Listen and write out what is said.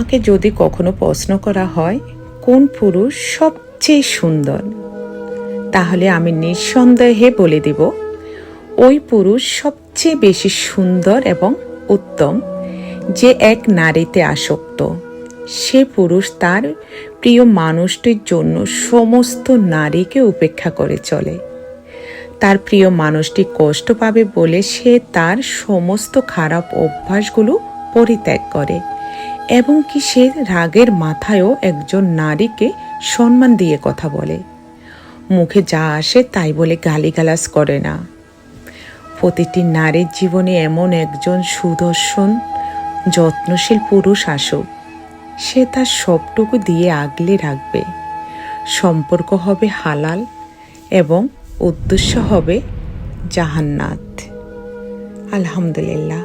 আমাকে যদি কখনো প্রশ্ন করা হয় কোন পুরুষ সবচেয়ে সুন্দর, তাহলে আমি নিঃসন্দেহে বলে দেব ওই পুরুষ সবচেয়ে বেশি সুন্দর এবং উত্তম যে এক নারীতে আসক্ত। সে পুরুষ তার প্রিয় মানুষটির জন্য সমস্ত নারীকে উপেক্ষা করে চলে। তার প্রিয় মানুষটি কষ্ট পাবে বলে সে তার সমস্ত খারাপ অভ্যাসগুলো পরিত্যাগ করে এবং কি সে রাগের মাথায়ও একজন নারীকে সম্মান দিয়ে কথা বলে। মুখে যা আসে তাই বলে গালিগালাজ করে না। প্রতিটি নারীর জীবনে এমন একজন সুদর্শন যত্নশীল পুরুষ আসুক, সে তার সবটুকু দিয়ে আগলে রাখবে। সম্পর্ক হবে হালাল এবং উদ্দেশ্য হবে জান্নাত। আলহামদুলিল্লাহ।